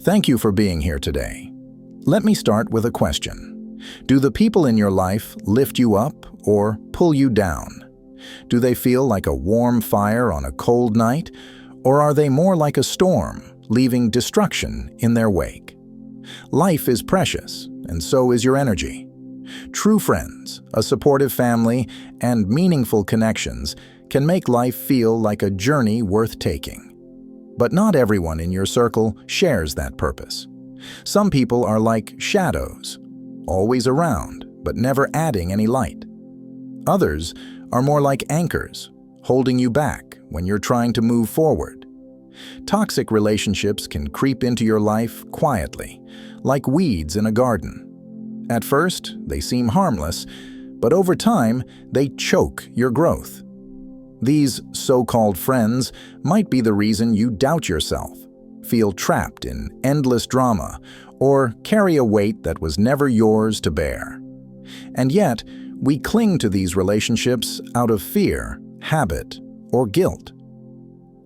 Thank you for being here today. Let me start with a question. Do the people in your life lift you up or pull you down? Do they feel like a warm fire on a cold night, or are they more like a storm, leaving destruction in their wake? Life is precious, and so is your energy. True friends, a supportive family, and meaningful connections can make life feel like a journey worth taking. But not everyone in your circle shares that purpose. Some people are like shadows, always around, but never adding any light. Others are more like anchors, holding you back when you're trying to move forward. Toxic relationships can creep into your life quietly, like weeds in a garden. At first, they seem harmless, but over time, they choke your growth. These so-called friends might be the reason you doubt yourself, feel trapped in endless drama, or carry a weight that was never yours to bear. And yet, we cling to these relationships out of fear, habit, or guilt.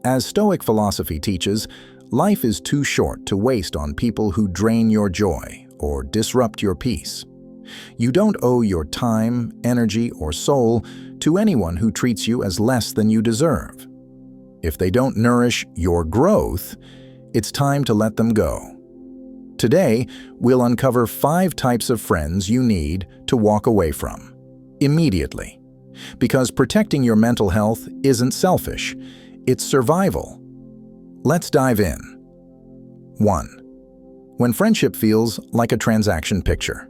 As Stoic philosophy teaches, life is too short to waste on people who drain your joy or disrupt your peace. You don't owe your time, energy, or soul to anyone who treats you as less than you deserve. If they don't nourish your growth, it's time to let them go. Today, we'll uncover 5 types of friends you need to walk away from, immediately. Because protecting your mental health isn't selfish, it's survival. Let's dive in. 1. When friendship feels like a transaction picture.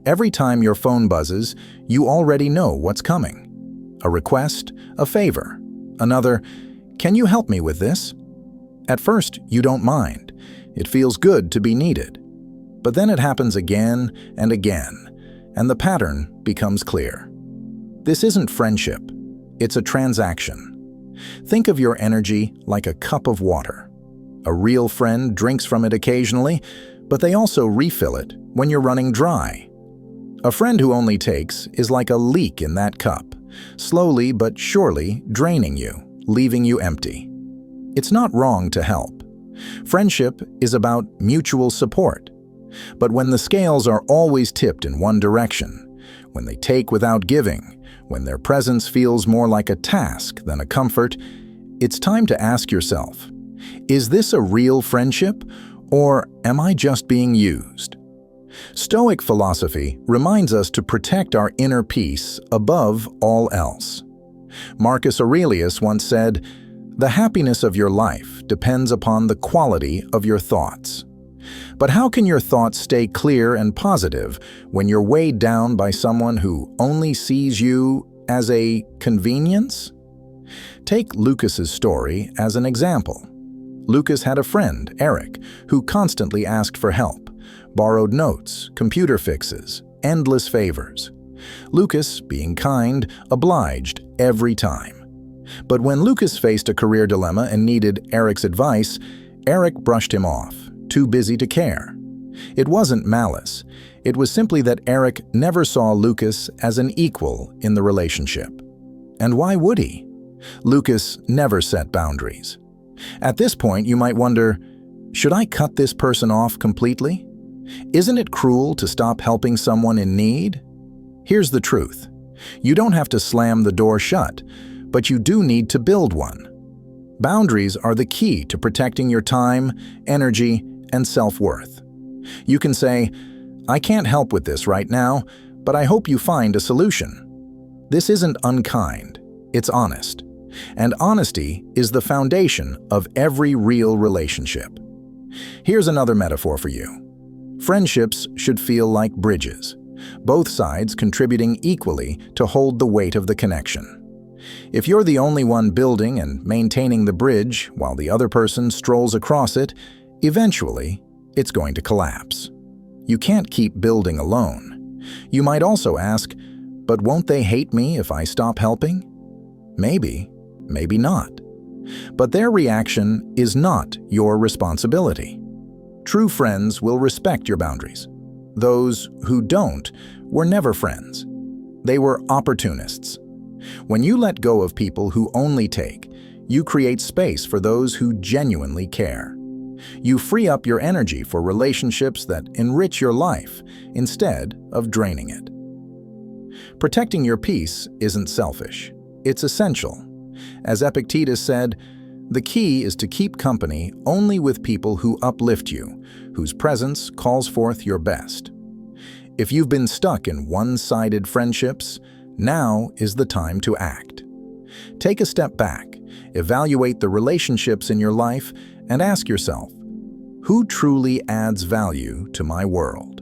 Every time your phone buzzes, you already know what's coming. A request, a favor. Another, "Can you help me with this?" At first, you don't mind. It feels good to be needed. But then it happens again and again, and the pattern becomes clear. This isn't friendship. It's a transaction. Think of your energy like a cup of water. A real friend drinks from it occasionally, but they also refill it when you're running dry. A friend who only takes is like a leak in that cup, slowly but surely draining you, leaving you empty. It's not wrong to help. Friendship is about mutual support. But when the scales are always tipped in one direction, when they take without giving, when their presence feels more like a task than a comfort, it's time to ask yourself, is this a real friendship, or am I just being used? Stoic philosophy reminds us to protect our inner peace above all else. Marcus Aurelius once said, "The happiness of your life depends upon the quality of your thoughts." But how can your thoughts stay clear and positive when you're weighed down by someone who only sees you as a convenience? Take Lucas's story as an example. Lucas had a friend, Eric, who constantly asked for help, borrowed notes, computer fixes, endless favors. Lucas, being kind, obliged every time. But when Lucas faced a career dilemma and needed Eric's advice, Eric brushed him off, too busy to care. It wasn't malice. It was simply that Eric never saw Lucas as an equal in the relationship. And why would he? Lucas never set boundaries. At this point, you might wonder, should I cut this person off completely? Isn't it cruel to stop helping someone in need? Here's the truth. You don't have to slam the door shut, but you do need to build one. Boundaries are the key to protecting your time, energy, and self-worth. You can say, "I can't help with this right now, but I hope you find a solution." This isn't unkind, it's honest. And honesty is the foundation of every real relationship. Here's another metaphor for you. Friendships should feel like bridges, both sides contributing equally to hold the weight of the connection. If you're the only one building and maintaining the bridge while the other person strolls across it, eventually it's going to collapse. You can't keep building alone. You might also ask, but won't they hate me if I stop helping? Maybe. Maybe not. But their reaction is not your responsibility. True friends will respect your boundaries. Those who don't were never friends. They were opportunists. When you let go of people who only take, you create space for those who genuinely care. You free up your energy for relationships that enrich your life instead of draining it. Protecting your peace isn't selfish. It's essential. As Epictetus said, the key is to keep company only with people who uplift you, whose presence calls forth your best. If you've been stuck in one-sided friendships, now is the time to act. Take a step back, evaluate the relationships in your life, and ask yourself, who truly adds value to my world?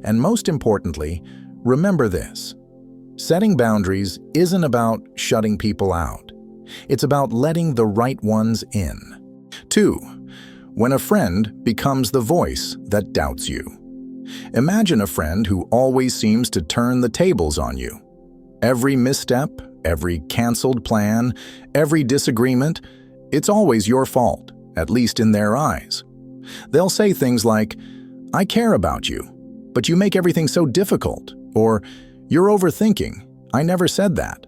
And most importantly, remember this. Setting boundaries isn't about shutting people out. It's about letting the right ones in. 2. When a friend becomes the voice that doubts you. Imagine a friend who always seems to turn the tables on you. Every misstep, every canceled plan, every disagreement, it's always your fault, at least in their eyes. They'll say things like, "I care about you, but you make everything so difficult," or "You're overthinking, I never said that."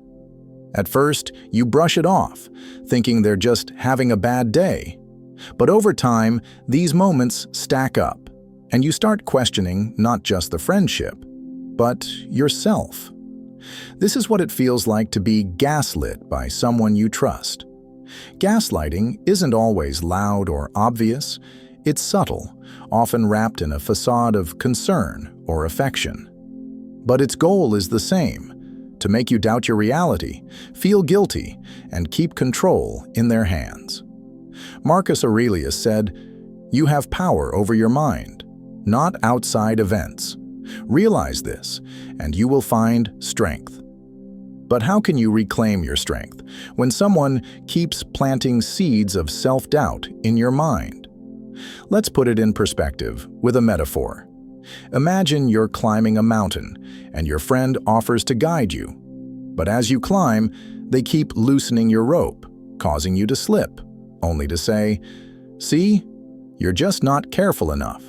At first, you brush it off, thinking they're just having a bad day. But over time, these moments stack up, and you start questioning not just the friendship, but yourself. This is what it feels like to be gaslit by someone you trust. Gaslighting isn't always loud or obvious. It's subtle, often wrapped in a facade of concern or affection. But its goal is the same: to make you doubt your reality, feel guilty, and keep control in their hands. Marcus Aurelius said, "You have power over your mind, not outside events. Realize this, and you will find strength." But how can you reclaim your strength when someone keeps planting seeds of self-doubt in your mind? Let's put it in perspective with a metaphor. Imagine you're climbing a mountain, and your friend offers to guide you. But as you climb, they keep loosening your rope, causing you to slip, only to say, "See, you're just not careful enough."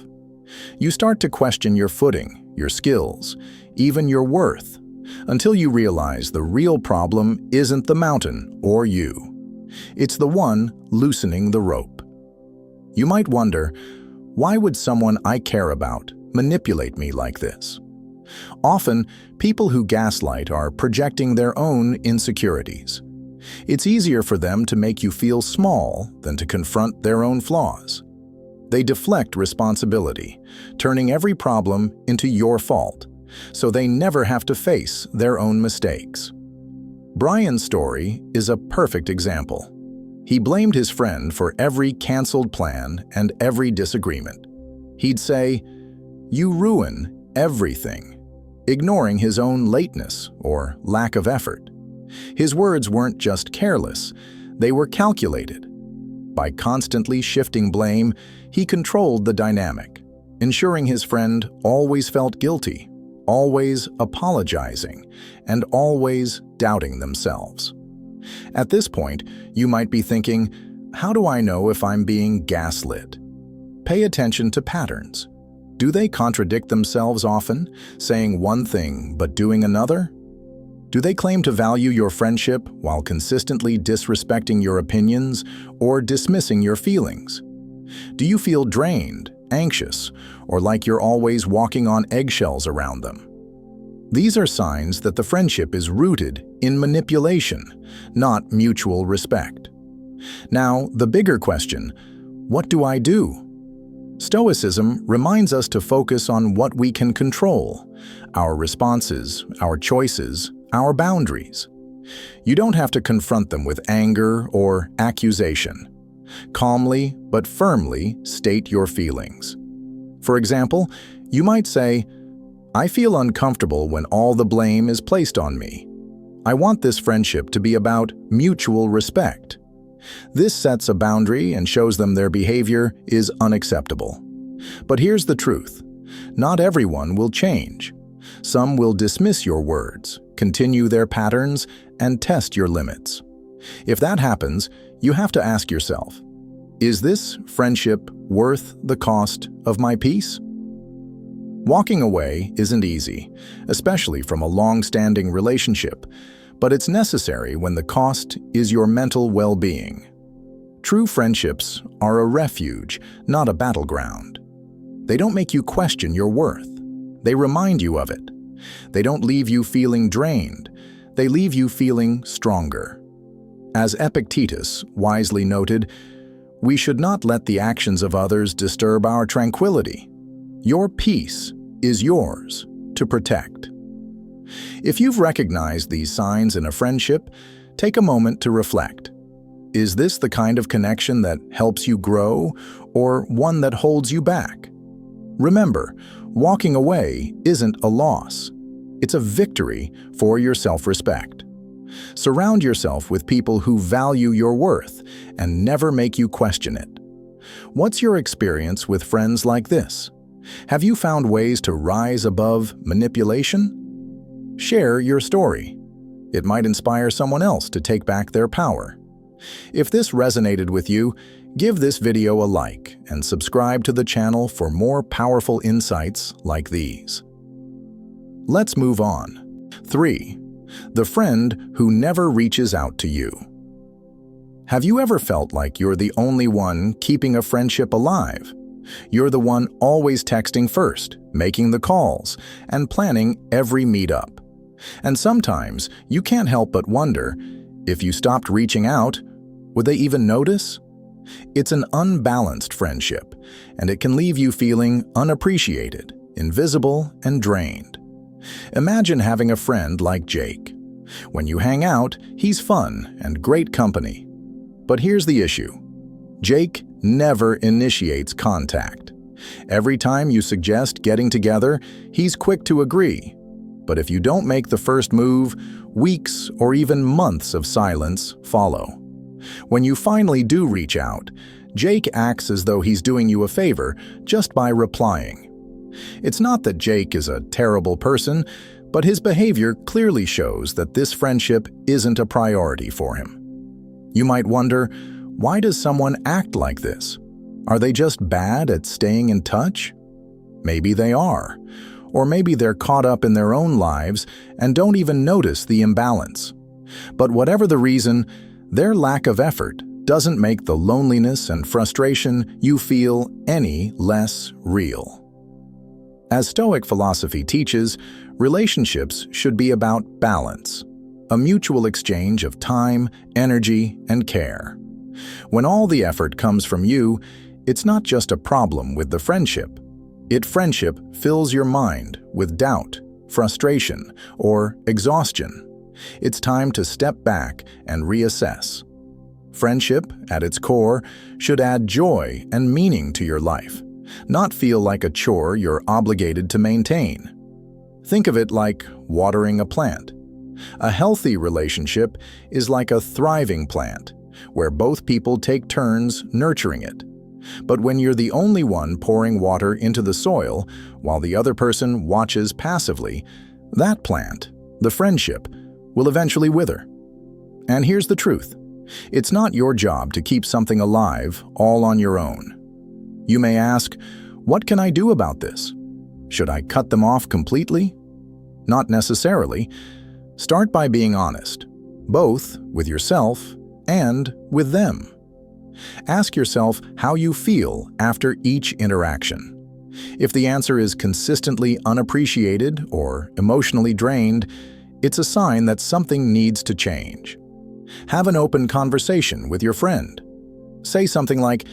You start to question your footing, your skills, even your worth, until you realize the real problem isn't the mountain or you. It's the one loosening the rope. You might wonder, why would someone I care about manipulate me like this? Often, people who gaslight are projecting their own insecurities. It's easier for them to make you feel small than to confront their own flaws. They deflect responsibility, turning every problem into your fault, so they never have to face their own mistakes. Brian's story is a perfect example. He blamed his friend for every canceled plan and every disagreement. He'd say, "You ruin everything," ignoring his own lateness or lack of effort. His words weren't just careless, they were calculated. By constantly shifting blame, he controlled the dynamic, ensuring his friend always felt guilty, always apologizing, and always doubting themselves. At this point, you might be thinking, how do I know if I'm being gaslit? Pay attention to patterns. Do they contradict themselves often, saying one thing but doing another? Do they claim to value your friendship while consistently disrespecting your opinions or dismissing your feelings? Do you feel drained, anxious, or like you're always walking on eggshells around them? These are signs that the friendship is rooted in manipulation, not mutual respect. Now, the bigger question, what do I do? Stoicism reminds us to focus on what we can control, our responses, our choices, our boundaries. You don't have to confront them with anger or accusation. Calmly but firmly state your feelings. For example, you might say, "I feel uncomfortable when all the blame is placed on me. I want this friendship to be about mutual respect." This sets a boundary and shows them their behavior is unacceptable. But here's the truth. Not everyone will change. Some will dismiss your words, continue their patterns, and test your limits. If that happens, you have to ask yourself, is this friendship worth the cost of my peace? Walking away isn't easy, especially from a long-standing relationship, but it's necessary when the cost is your mental well-being. True friendships are a refuge, not a battleground. They don't make you question your worth. They remind you of it. They don't leave you feeling drained. They leave you feeling stronger. As Epictetus wisely noted, we should not let the actions of others disturb our tranquility. Your peace is yours to protect. If you've recognized these signs in a friendship, take a moment to reflect. Is this the kind of connection that helps you grow, or one that holds you back? Remember, walking away isn't a loss. It's a victory for your self-respect. Surround yourself with people who value your worth and never make you question it. What's your experience with friends like this? Have you found ways to rise above manipulation? Share your story. It might inspire someone else to take back their power. If this resonated with you, give this video a like and subscribe to the channel for more powerful insights like these. Let's move on. 3. The friend who never reaches out to you. Have you ever felt like you're the only one keeping a friendship alive? You're the one always texting first, making the calls, and planning every meetup. And sometimes you can't help but wonder, if you stopped reaching out, would they even notice? It's an unbalanced friendship, and it can leave you feeling unappreciated, invisible, and drained. Imagine having a friend like Jake. When you hang out, he's fun and great company. But here's the issue. Jake never initiates contact. Every time you suggest getting together, he's quick to agree. But if you don't make the first move, weeks or even months of silence follow. When you finally do reach out, Jake acts as though he's doing you a favor just by replying. It's not that Jake is a terrible person, but his behavior clearly shows that this friendship isn't a priority for him. You might wonder, why does someone act like this? Are they just bad at staying in touch? Maybe they are. Or maybe they're caught up in their own lives and don't even notice the imbalance. But whatever the reason, their lack of effort doesn't make the loneliness and frustration you feel any less real. As Stoic philosophy teaches, relationships should be about balance, a mutual exchange of time, energy, and care. When all the effort comes from you, it's not just a problem with the friendship. Friendship fills your mind with doubt, frustration, or exhaustion. It's time to step back and reassess. Friendship, at its core, should add joy and meaning to your life, not feel like a chore you're obligated to maintain. Think of it like watering a plant. A healthy relationship is like a thriving plant, where both people take turns nurturing it. But when you're the only one pouring water into the soil while the other person watches passively, that plant, the friendship, will eventually wither. And here's the truth. It's not your job to keep something alive all on your own. You may ask, what can I do about this? Should I cut them off completely? Not necessarily. Start by being honest, both with yourself and with them. Ask yourself how you feel after each interaction. If the answer is consistently unappreciated or emotionally drained, it's a sign that something needs to change. Have an open conversation with your friend. Say something like,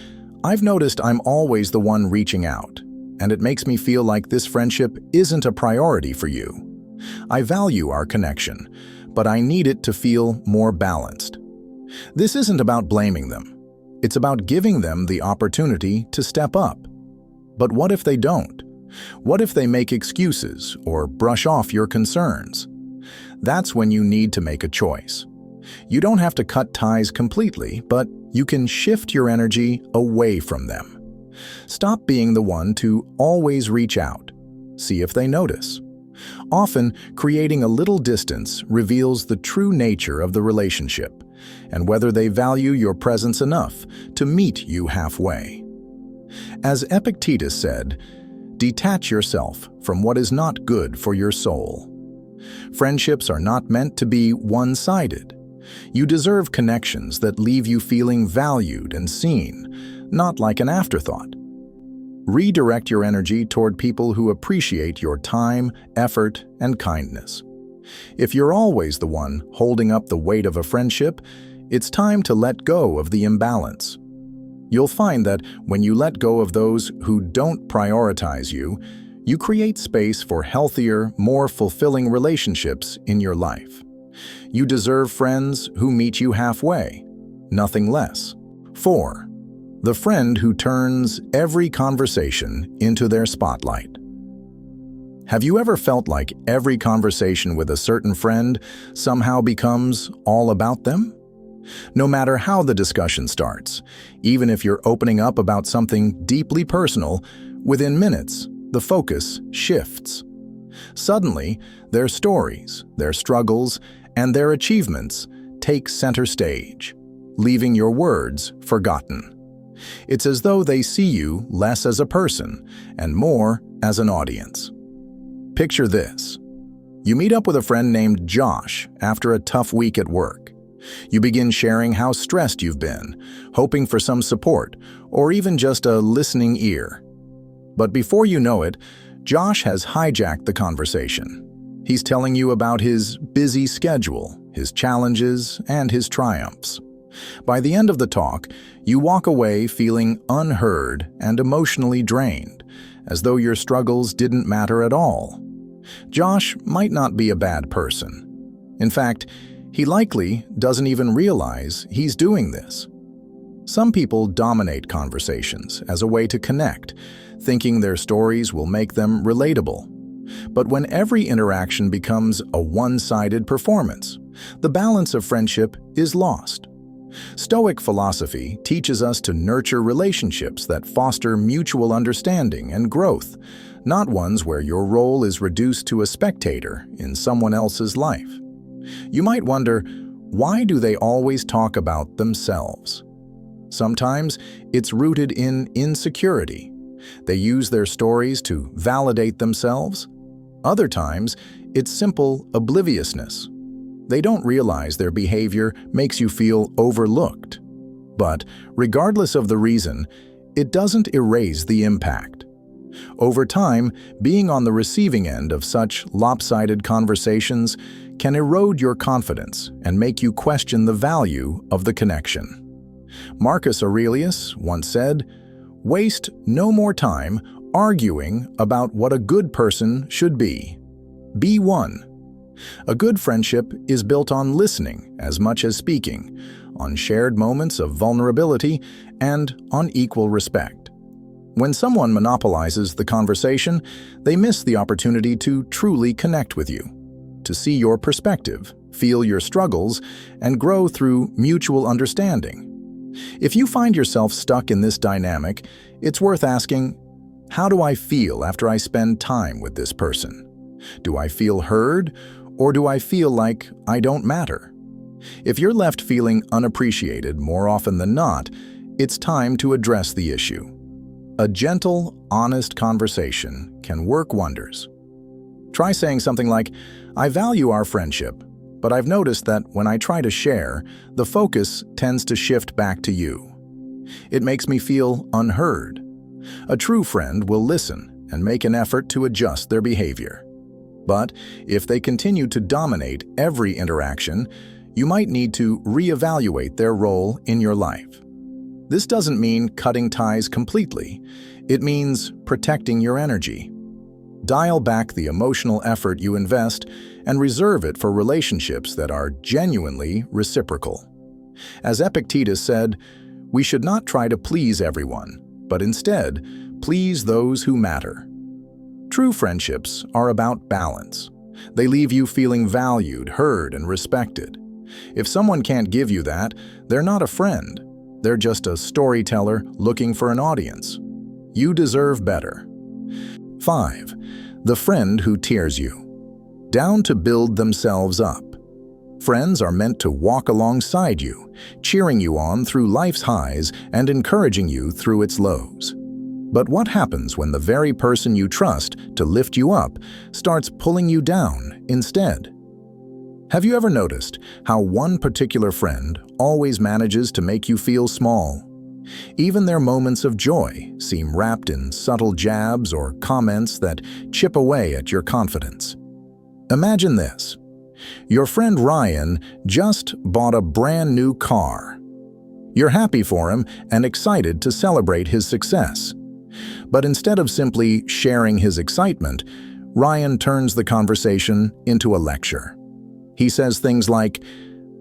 "I've noticed I'm always the one reaching out, and it makes me feel like this friendship isn't a priority for you. I value our connection, but I need it to feel more balanced." This isn't about blaming them. It's about giving them the opportunity to step up. But what if they don't? What if they make excuses or brush off your concerns? That's when you need to make a choice. You don't have to cut ties completely, but you can shift your energy away from them. Stop being the one to always reach out. See if they notice. Often, creating a little distance reveals the true nature of the relationship and whether they value your presence enough to meet you halfway. As Epictetus said, detach yourself from what is not good for your soul. Friendships are not meant to be one-sided. You deserve connections that leave you feeling valued and seen, not like an afterthought. Redirect your energy toward people who appreciate your time, effort, and kindness. If you're always the one holding up the weight of a friendship, it's time to let go of the imbalance. You'll find that when you let go of those who don't prioritize you, you create space for healthier, more fulfilling relationships in your life. You deserve friends who meet you halfway, nothing less. 4. The friend who turns every conversation into their spotlight. Have you ever felt like every conversation with a certain friend somehow becomes all about them? No matter how the discussion starts, even if you're opening up about something deeply personal, within minutes, the focus shifts. Suddenly, their stories, their struggles, and their achievements take center stage, leaving your words forgotten. It's as though they see you less as a person and more as an audience. Picture this. You meet up with a friend named Josh after a tough week at work. You begin sharing how stressed you've been, hoping for some support, or even just a listening ear. But before you know it, Josh has hijacked the conversation. He's telling you about his busy schedule, his challenges, and his triumphs. By the end of the talk, you walk away feeling unheard and emotionally drained, as though your struggles didn't matter at all. Josh might not be a bad person. In fact, he likely doesn't even realize he's doing this. Some people dominate conversations as a way to connect, thinking their stories will make them relatable. But when every interaction becomes a one-sided performance, the balance of friendship is lost. Stoic philosophy teaches us to nurture relationships that foster mutual understanding and growth, not ones where your role is reduced to a spectator in someone else's life. You might wonder, why do they always talk about themselves? Sometimes it's rooted in insecurity. They use their stories to validate themselves. Other times, it's simple obliviousness. They don't realize their behavior makes you feel overlooked. But regardless of the reason, it doesn't erase the impact. Over time, being on the receiving end of such lopsided conversations can erode your confidence and make you question the value of the connection. Marcus Aurelius once said, "Waste no more time arguing about what a good person should be. Be one." A good friendship is built on listening as much as speaking, on shared moments of vulnerability, and on equal respect. When someone monopolizes the conversation, they miss the opportunity to truly connect with you, to see your perspective, feel your struggles, and grow through mutual understanding. If you find yourself stuck in this dynamic, it's worth asking, how do I feel after I spend time with this person? Do I feel heard, or do I feel like I don't matter? If you're left feeling unappreciated more often than not, it's time to address the issue. A gentle, honest conversation can work wonders. Try saying something like, "I value our friendship, but I've noticed that when I try to share, the focus tends to shift back to you. It makes me feel unheard." A true friend will listen and make an effort to adjust their behavior. But if they continue to dominate every interaction, you might need to reevaluate their role in your life. This doesn't mean cutting ties completely. It means protecting your energy. Dial back the emotional effort you invest and reserve it for relationships that are genuinely reciprocal. As Epictetus said, we should not try to please everyone, but instead, please those who matter. True friendships are about balance. They leave you feeling valued, heard, and respected. If someone can't give you that, they're not a friend. They're just a storyteller looking for an audience. You deserve better. 5. The friend who tears you down to build themselves up. Friends are meant to walk alongside you, cheering you on through life's highs and encouraging you through its lows. But what happens when the very person you trust to lift you up starts pulling you down instead? Have you ever noticed how one particular friend always manages to make you feel small? Even their moments of joy seem wrapped in subtle jabs or comments that chip away at your confidence. Imagine this. Your friend Ryan just bought a brand new car. You're happy for him and excited to celebrate his success. But instead of simply sharing his excitement, Ryan turns the conversation into a lecture. He says things like,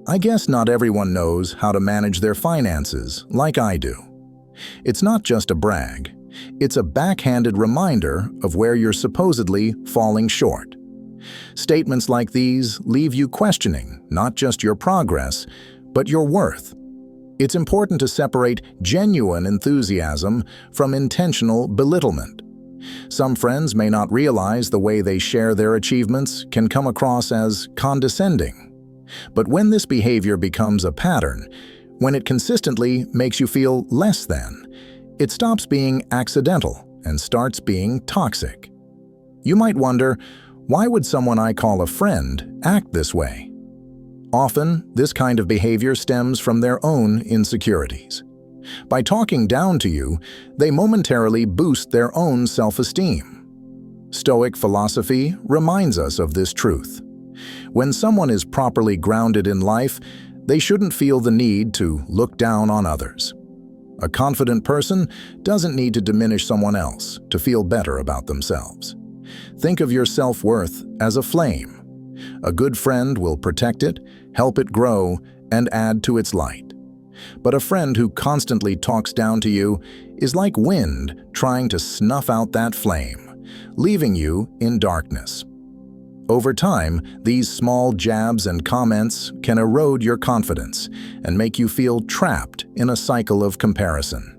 "I guess not everyone knows how to manage their finances like I do." It's not just a brag. It's a backhanded reminder of where you're supposedly falling short. Statements like these leave you questioning not just your progress, but your worth. It's important to separate genuine enthusiasm from intentional belittlement. Some friends may not realize the way they share their achievements can come across as condescending. But when this behavior becomes a pattern, when it consistently makes you feel less than, it stops being accidental and starts being toxic. You might wonder, why would someone I call a friend act this way? Often, this kind of behavior stems from their own insecurities. By talking down to you, they momentarily boost their own self-esteem. Stoic philosophy reminds us of this truth. When someone is properly grounded in life, they shouldn't feel the need to look down on others. A confident person doesn't need to diminish someone else to feel better about themselves. Think of your self-worth as a flame. A good friend will protect it, help it grow, and add to its light. But a friend who constantly talks down to you is like wind trying to snuff out that flame, leaving you in darkness. Over time, these small jabs and comments can erode your confidence and make you feel trapped in a cycle of comparison.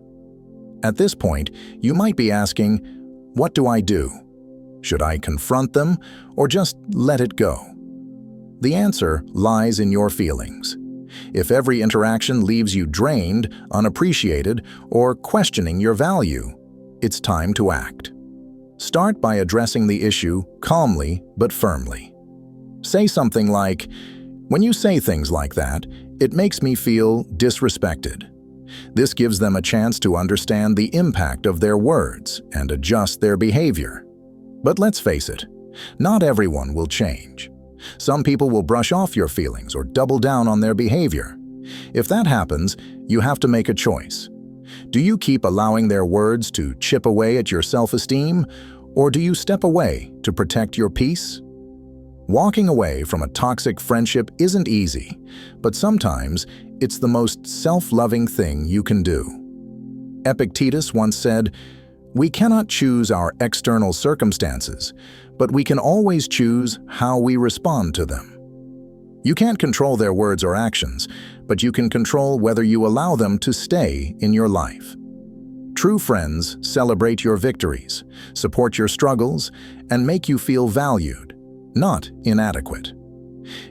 At this point, you might be asking, what do I do? Should I confront them or just let it go? The answer lies in your feelings. If every interaction leaves you drained, unappreciated, or questioning your value, it's time to act. Start by addressing the issue calmly but firmly. Say something like, "When you say things like that, it makes me feel disrespected." This gives them a chance to understand the impact of their words and adjust their behavior. But let's face it, not everyone will change. Some people will brush off your feelings or double down on their behavior. If that happens, you have to make a choice. Do you keep allowing their words to chip away at your self-esteem, or do you step away to protect your peace? Walking away from a toxic friendship isn't easy, but sometimes it's the most self-loving thing you can do. Epictetus once said, "We cannot choose our external circumstances, but we can always choose how we respond to them." You can't control their words or actions, but you can control whether you allow them to stay in your life. True friends celebrate your victories, support your struggles, and make you feel valued, not inadequate.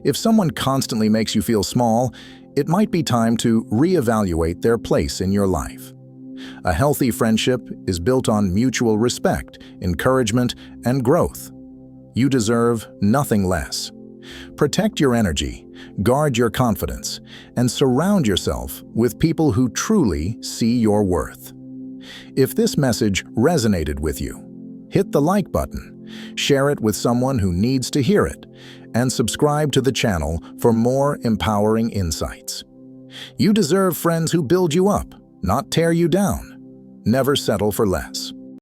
If someone constantly makes you feel small, it might be time to reevaluate their place in your life. A healthy friendship is built on mutual respect, encouragement, and growth. You deserve nothing less. Protect your energy, guard your confidence, and surround yourself with people who truly see your worth. If this message resonated with you, hit the like button, share it with someone who needs to hear it, and subscribe to the channel for more empowering insights. You deserve friends who build you up, not tear you down. Never settle for less.